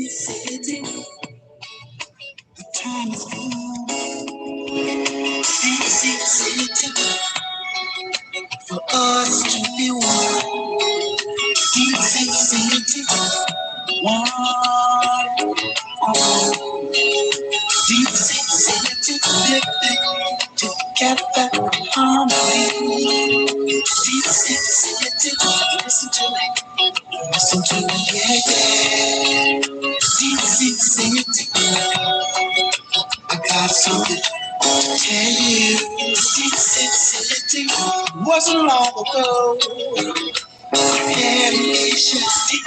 City, the time is come. City, for us to be one. City, one. City, living together harmony. City, listen to me, yeah, yeah. City, I got something to tell you. City, wasn't long ago. Yeah, City,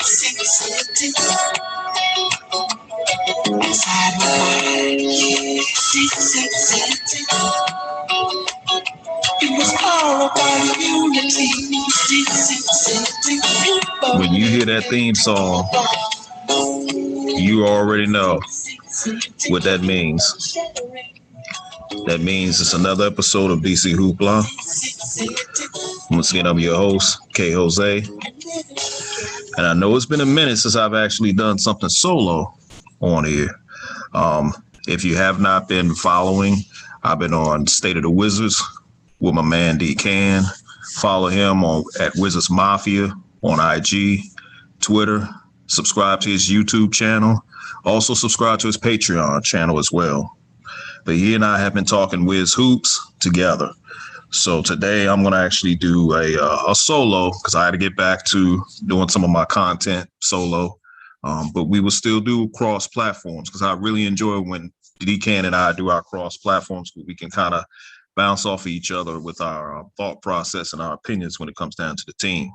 inside my mind. Yeah, City, it was all about unity. City, When you hear that theme song, you already know what that means. That means it's another episode of DC Hoopla. Once again, I'm your host, K Jose. And I know it's been a minute since I've actually done something solo on here. If you have not been following, I've been on State of the Wizards with my man D Can. Follow him on at Wizards Mafia on IG, Twitter. Subscribe to his YouTube channel. Also subscribe to his Patreon channel as well. But he and I have been talking Wiz Hoops together. So today I'm going to actually do a solo because I had to get back to doing some of my content solo. But we will still do cross platforms because I really enjoy when D-Can and I do our cross platforms. We can kind of bounce off of each other with our thought process and our opinions when it comes down to the team.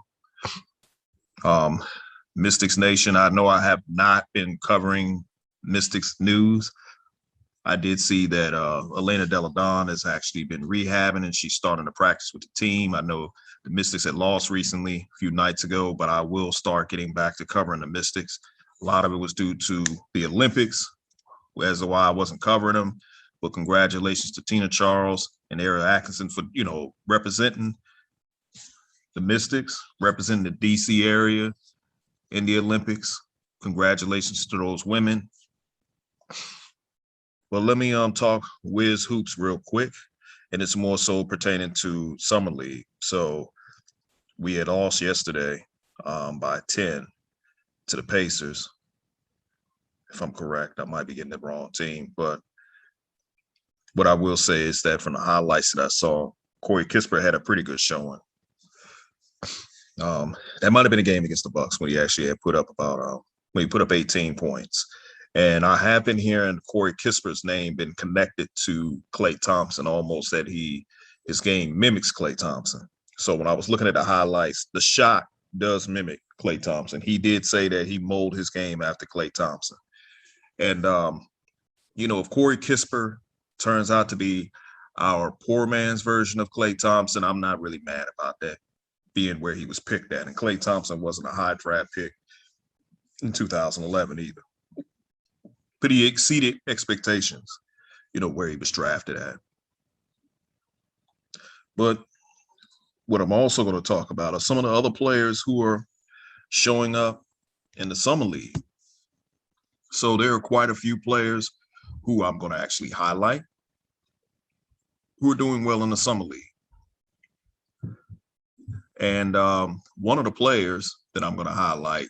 Mystics Nation, I know I have not been covering Mystics news. I did see that Elena Delle Donne has actually been rehabbing and she's starting to practice with the team. I know the Mystics had lost recently, a few nights ago, but I will start getting back to covering the Mystics. A lot of it was due to the Olympics, as to why I wasn't covering them. But congratulations to Tina Charles and Ariel Atkinson for, representing the Mystics, representing the DC area in the Olympics. Congratulations to those women. Well, let me talk Wiz Hoops real quick, and it's more so pertaining to Summer League. So we had lost yesterday by 10 to the Pacers. If I'm correct, I might be getting the wrong team, but what I will say is that from the highlights that I saw, Corey Kispert had a pretty good showing. That might have been a game against the Bucks when he actually had put up when he put up 18 points. And I have been hearing Corey Kispert's name been connected to Klay Thompson, almost that his game mimics Klay Thompson. So when I was looking at the highlights, the shot does mimic Klay Thompson. He did say that he molded his game after Klay Thompson. And, if Corey Kispert turns out to be our poor man's version of Klay Thompson, I'm not really mad about that being where he was picked at. And Klay Thompson wasn't a high draft pick in 2011 either. But he exceeded expectations, where he was drafted at. But what I'm also going to talk about are some of the other players who are showing up in the Summer League. So there are quite a few players who I'm going to actually highlight who are doing well in the Summer League. And one of the players that I'm going to highlight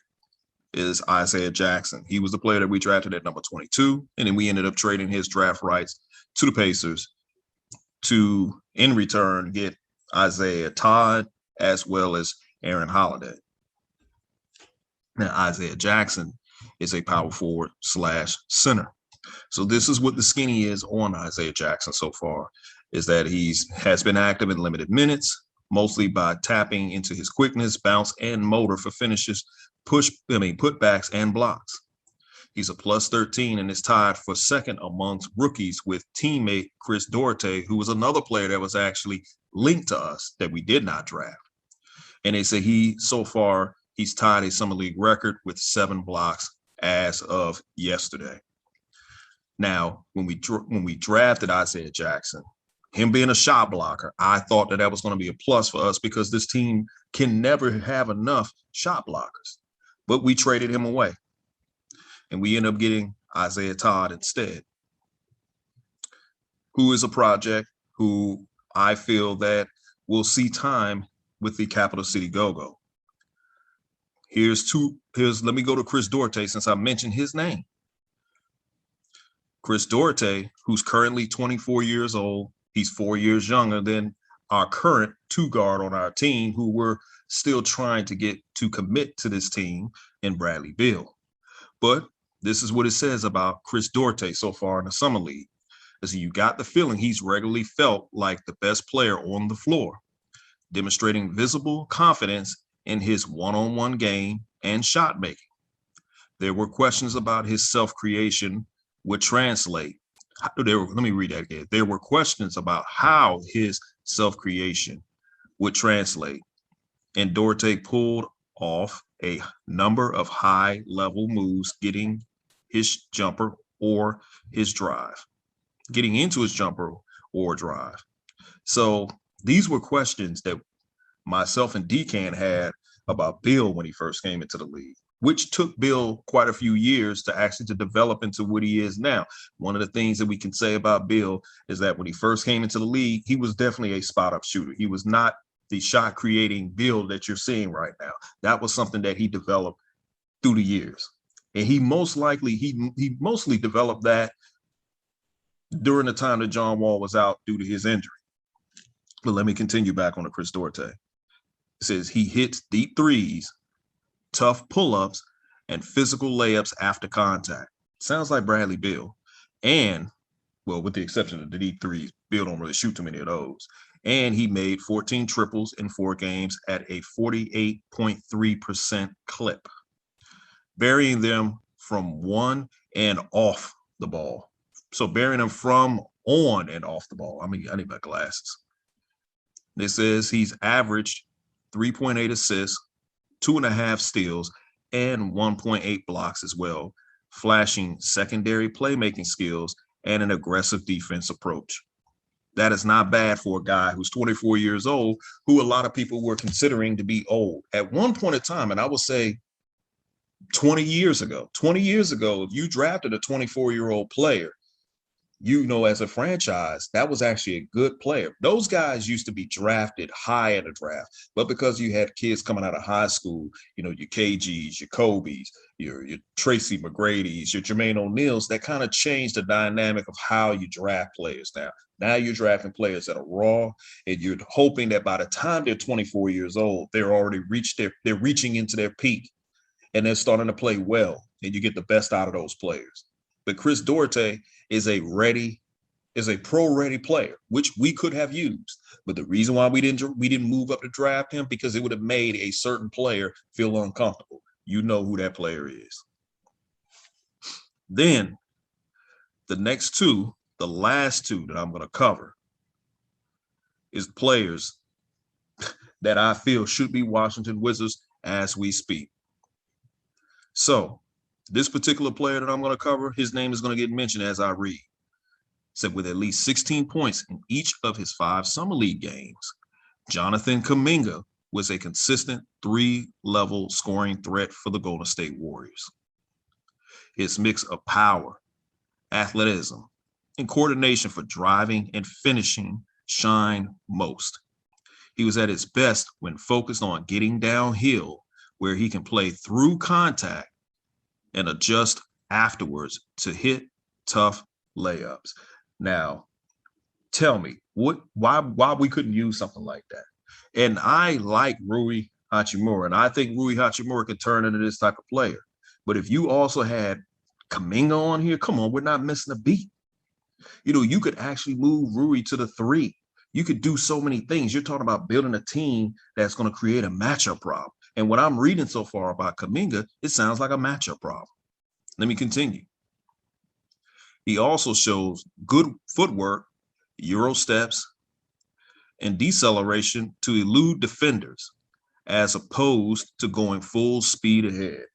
is Isaiah Jackson. He was the player that we drafted at number 22, and then we ended up trading his draft rights to the Pacers to, in return, get Isaiah Todd as well as Aaron Holiday. Now, Isaiah Jackson is a power forward / center. So this is what the skinny is on Isaiah Jackson so far, is that has been active in limited minutes, mostly by tapping into his quickness, bounce, and motor for finishes, putbacks and blocks. He's a plus 13 and is tied for second amongst rookies with teammate Chris Duarte, who was another player that was actually linked to us that we did not draft. And they say he's tied a Summer League record with 7 blocks as of yesterday. Now, when we drafted Isaiah Jackson, him being a shot blocker, I thought that was going to be a plus for us because this team can never have enough shot blockers. But we traded him away. and we end up getting Isaiah Todd instead, who is a project who I feel that will see time with the Capital City Go-Go. Let me go to Chris Duarte since I mentioned his name. Chris Duarte, who's currently 24 years old, he's 4 years younger than our current two guard on our team, who we're still trying to get to commit to this team in Bradley Beal. But this is what it says about Chris Duarte so far in the Summer League. As you got the feeling he's regularly felt like the best player on the floor, demonstrating visible confidence in his one-on-one game and shot making. There were questions about his self-creation would translate. Let me read that again. There were questions about how his self-creation would translate, and Duarte pulled off a number of high-level moves, getting his jumper or his drive, getting into his jumper or drive. So these were questions that myself and Decan had about Bill when he first came into the league, which took Bill quite a few years to actually to develop into what he is now. One of the things that we can say about Bill is that when he first came into the league, he was definitely a spot-up shooter. He was not the shot-creating Bill that you're seeing right now. That was something that he developed through the years. And he mostly developed that during the time that John Wall was out due to his injury. But let me continue back on the Chris Duarte. It says he hits deep threes, tough pull-ups, and physical layups after contact. Sounds like Bradley Beal. And, well, with the exception of the deep threes, Beal don't really shoot too many of those. And he made 14 triples in 4 games at a 48.3% clip, burying them from on and off the ball. So burying them from on and off the ball. I mean, I need my glasses. It says he's averaged 3.8 assists, 2.5 steals, and 1.8 blocks as well, flashing secondary playmaking skills and an aggressive defense approach. That is not bad for a guy who's 24 years old, who a lot of people were considering to be old. At one point in time, and I would say 20 years ago, if you drafted a 24-year-old player, you know, as a franchise, that was actually a good player. Those guys used to be drafted high in the draft, but because you had kids coming out of high school, you know, your KGs, your Kobe's, your Tracy McGrady's, your Jermaine O'Neal's, that kind of changed the dynamic of how you draft players now. Now you're drafting players that are raw, and you're hoping that by the time they're 24 years old, they're reaching into their peak, and they're starting to play well, and you get the best out of those players. But Chris Duarte is a pro-ready player, which we could have used. But the reason why we didn't move up to draft him, because it would have made a certain player feel uncomfortable. You know who that player is. Then the last two that I'm going to cover is players that I feel should be Washington Wizards as we speak. So this particular player that I'm going to cover, his name is going to get mentioned as I read. Said with at least 16 points in each of his 5 Summer League games, Jonathan Kuminga was a consistent 3-level scoring threat for the Golden State Warriors. His mix of power, athleticism, and coordination for driving and finishing shine most. He was at his best when focused on getting downhill, where he can play through contact and adjust afterwards to hit tough layups. Now, tell me why we couldn't use something like that. And I like Rui Hachimura, and I think Rui Hachimura could turn into this type of player. But if you also had Kuminga on here, come on, we're not missing a beat. You know, you could actually move Rui to the 3. You could do so many things. You're talking about building a team that's going to create a matchup problem. And what I'm reading so far about Kuminga, it sounds like a matchup problem. Let me continue. He also shows good footwork, Euro steps, and deceleration to elude defenders, as opposed to going full speed ahead.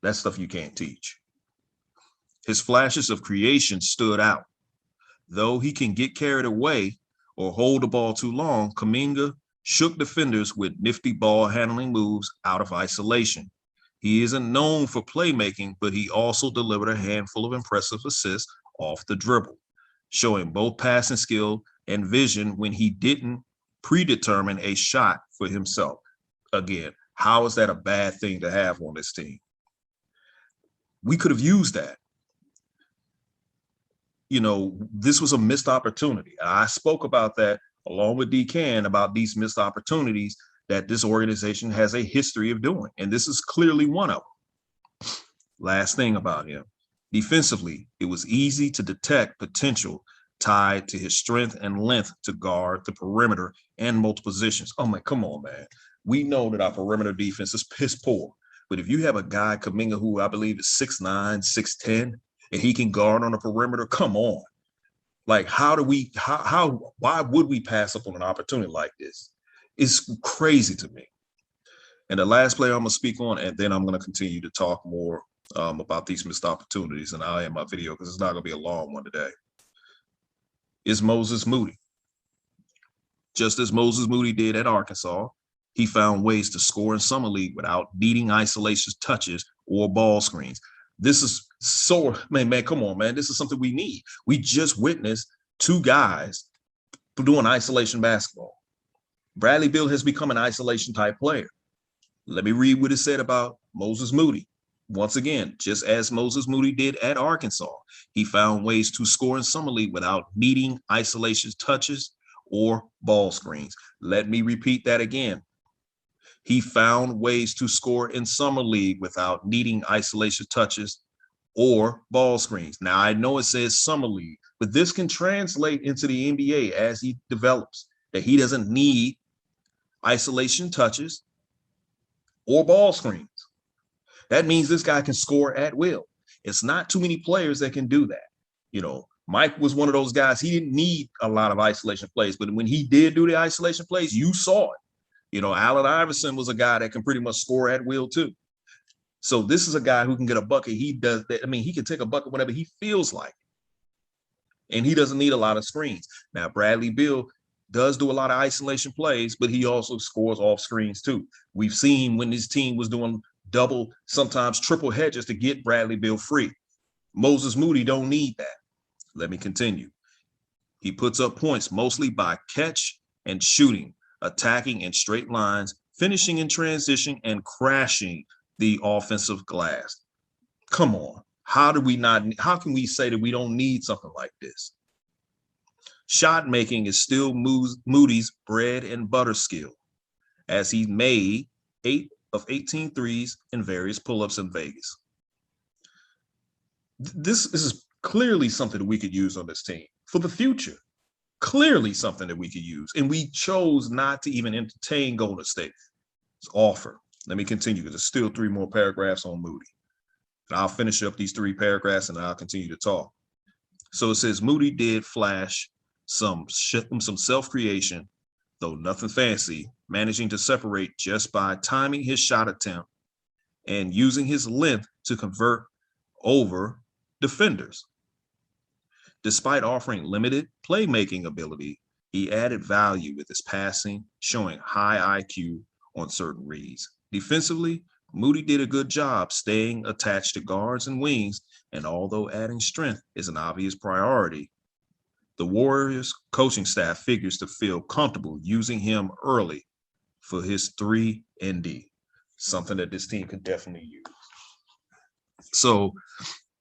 That's stuff you can't teach. His flashes of creation stood out. Though he can get carried away or hold the ball too long, Kuminga shook defenders with nifty ball handling moves out of isolation. He isn't known for playmaking, but he also delivered a handful of impressive assists off the dribble, showing both passing skill and vision when he didn't predetermine a shot for himself. Again, how is that a bad thing to have on this team? We could have used that. You know, this was a missed opportunity. I spoke about that along with DCAN about these missed opportunities that this organization has a history of doing. And this is clearly one of them. Last thing about him. Defensively, it was easy to detect potential tied to his strength and length to guard the perimeter and multiple positions. Oh, man, come on, man. We know that our perimeter defense is piss poor. But if you have a guy, Kuminga, who I believe is 6'9", 6'10", and he can guard on the perimeter, come on. Like, why would we pass up on an opportunity like this? It's crazy to me. And the last player I'm going to speak on, and then I'm going to continue to talk more about these missed opportunities, and I'll end my video because it's not going to be a long one today, is Moses Moody. Just as Moses Moody did at Arkansas, he found ways to score in Summer League without needing isolation touches or ball screens. This is so, man, come on, man. This is something we need. We just witnessed two guys doing isolation basketball. Bradley Beal has become an isolation type player. Let me read what it said about Moses Moody. Once again, just as Moses Moody did at Arkansas, he found ways to score in Summer League without needing isolation touches or ball screens. Let me repeat that again. He found ways to score in Summer League without needing isolation touches or ball screens. Now, I know it says Summer League, but this can translate into the NBA as he develops, that he doesn't need isolation touches or ball screens. That means this guy can score at will. It's not too many players that can do that. You know, Mike was one of those guys. He didn't need a lot of isolation plays, but when he did do the isolation plays, you saw it. You know, Allen Iverson was a guy that can pretty much score at will too. So this is a guy who can get a bucket. He does that. I mean, he can take a bucket whenever he feels like it. And he doesn't need a lot of screens. Now, Bradley Beal does do a lot of isolation plays, but he also scores off screens too. We've seen when his team was doing double, sometimes triple hedges to get Bradley Beal free. Moses Moody don't need that. Let me continue. He puts up points mostly by catch and shooting, attacking in straight lines, finishing in transition, and crashing the offensive glass. Come on. How can we say that we don't need something like this? Shot making is still Moody's bread and butter skill, as he made 8 of 18 threes in various pull-ups in Vegas. This is clearly something that we could use on this team for the future. Clearly something that we could use. And we chose not to even entertain Golden State's offer. Let me continue because there's still 3 more paragraphs on Moody. And I'll finish up these 3 paragraphs and I'll continue to talk. So it says Moody did flash some self-creation, though nothing fancy, managing to separate just by timing his shot attempt and using his length to convert over defenders. Despite offering limited playmaking ability, he added value with his passing, showing high IQ on certain reads. Defensively, Moody did a good job staying attached to guards and wings, and although adding strength is an obvious priority, the Warriors coaching staff figures to feel comfortable using him early for his 3-and-D, something that this team could definitely use. So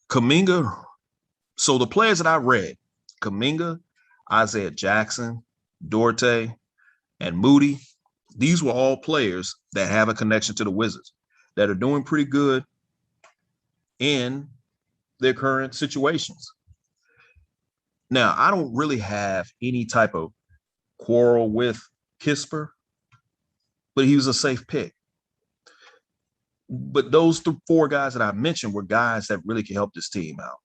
Kuminga, so the players that I read, Kuminga, Isaiah Jackson, Dorte, and Moody, these were all players that have a connection to the Wizards that are doing pretty good in their current situations. Now, I don't really have any type of quarrel with Kispert, but he was a safe pick. But those 4 guys that I mentioned were guys that really could help this team out.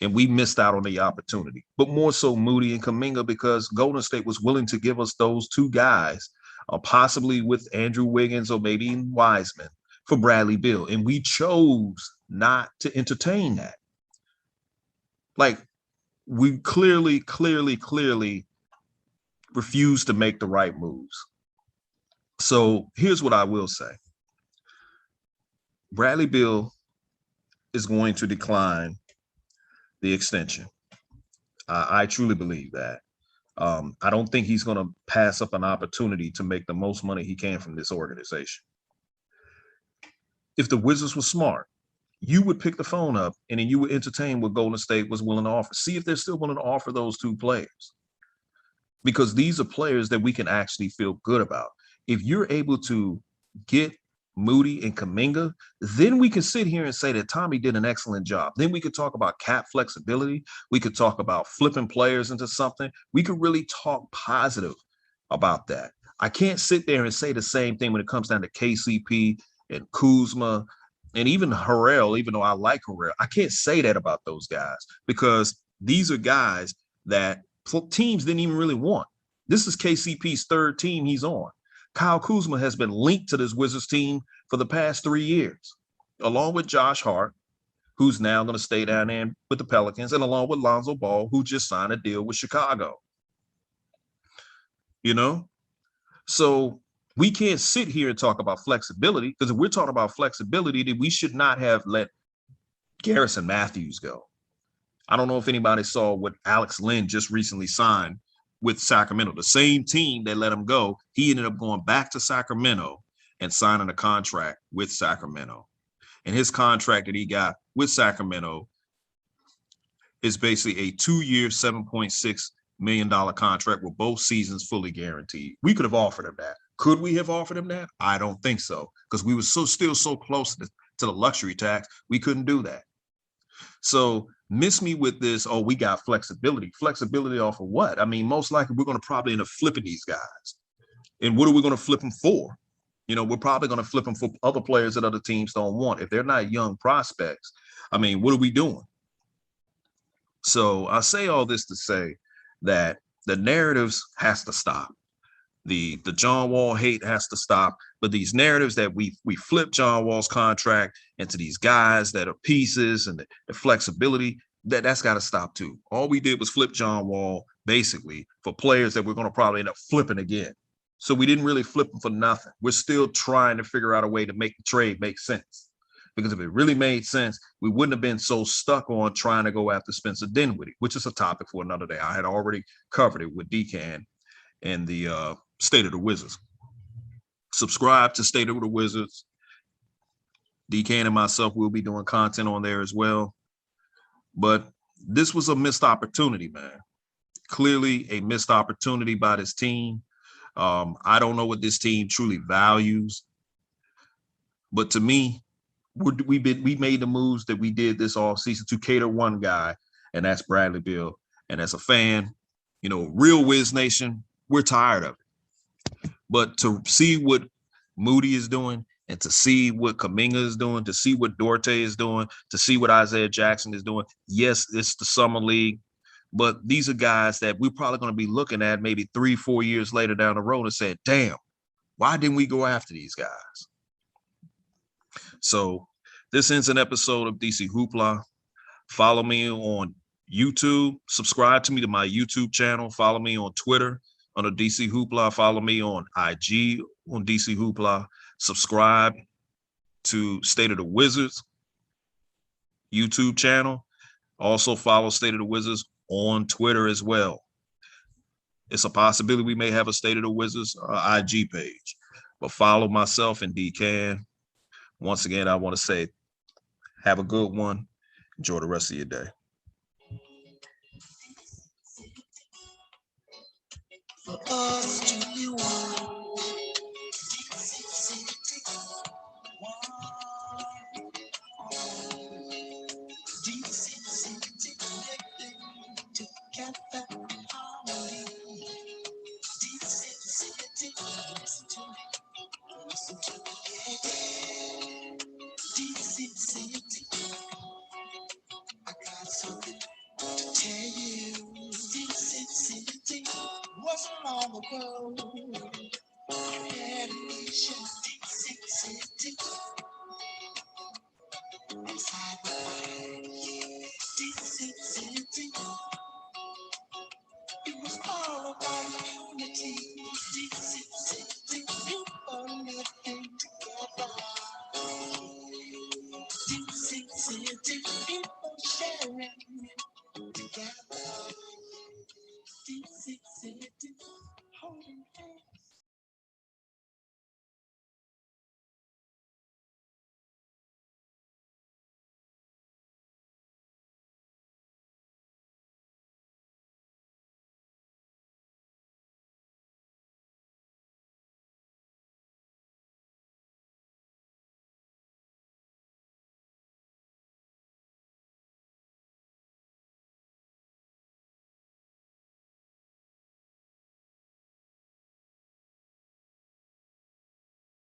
And we missed out on the opportunity. But more so Moody and Kuminga, because Golden State was willing to give us those 2 guys, possibly with Andrew Wiggins or maybe Wiseman, for Bradley Beal. And we chose not to entertain that. Like, we clearly refused to make the right moves. So here's what I will say. Bradley Beal is going to decline the extension. I truly believe that. I don't think he's going to pass up an opportunity to make the most money he can from this organization. If the Wizards were smart, you would pick the phone up and then you would entertain what Golden State was willing to offer. See if they're still willing to offer those two players. Because these are players that we can actually feel good about. If you're able to get Moody and Kuminga, then we can sit here and say that Tommy did an excellent job. Then we could talk about cap flexibility. We could talk about flipping players into something. We could really talk positive about that. I can't sit there and say the same thing when it comes down to KCP and Kuzma and even Harrell, even though I like Harrell. I can't say that about those guys because these are guys that teams didn't even really want. This is KCP's third team he's on. Kyle Kuzma has been linked to this Wizards team for the past 3 years, along with Josh Hart, who's now going to stay down there with the Pelicans, and along with Lonzo Ball, who just signed a deal with Chicago. You know? So we can't sit here and talk about flexibility, because if we're talking about flexibility, then we should not have let Garrison Matthews go. I don't know if anybody saw what Alex Len just recently signed with Sacramento, the same team that let him go. He ended up going back to Sacramento and signing a contract with Sacramento. And his contract that he got with Sacramento is basically a 2-year, $7.6 million contract with both seasons fully guaranteed. We could have offered him that. Could we have offered him that? I don't think so, because we were still so close to the luxury tax. We couldn't do that. So miss me with this, oh, we got flexibility. Flexibility off of what? I mean, most likely we're going to probably end up flipping these guys. And what are we going to flip them for? You know, we're probably going to flip them for other players that other teams don't want. If they're not young prospects, I mean, what are we doing? So I say all this to say that the narratives has to stop. The John Wall hate has to stop. But these narratives that we flip John Wall's contract into these guys that are pieces and the flexibility, that's got to stop too. All we did was flip John Wall basically for players that we're going to probably end up flipping again. So we didn't really flip them for nothing. We're still trying to figure out a way to make the trade make sense. Because if it really made sense, we wouldn't have been so stuck on trying to go after Spencer Dinwiddie, which is a topic for another day. I had already covered it with Decan and the State of the Wizards. Subscribe to State of the Wizards. Decan and myself will be doing content on there as well. But this was a missed opportunity, man. Clearly a missed opportunity by this team. I don't know what this team truly values. But to me, we made the moves that we did this offseason to cater one guy, and that's Bradley Beal. And as a fan, you know, real Wiz Nation, we're tired of it. But to see what Moody is doing and to see what Kuminga is doing, to see what Dorte is doing, to see what Isaiah Jackson is doing, yes, it's the summer league, but these are guys that we're probably going to be looking at maybe 3-4 years later down the road and say, damn, why didn't we go after these guys? So this ends an episode of DC Hoopla. Follow me on YouTube. Subscribe to me to my YouTube channel. Follow me on Twitter under DC Hoopla. Follow me on IG on DC Hoopla. Subscribe to State of the Wizards YouTube channel. Also follow State of the Wizards on Twitter as well. It's a possibility we may have a State of the Wizards IG page. But follow myself and Decan. Once again, I want to say, have a good one. Enjoy the rest of your day. For us to be one. I got something to tell you. City wasn't long ago. City. Inside my mind, city. It was all about unity. City. You put everything together. sharing.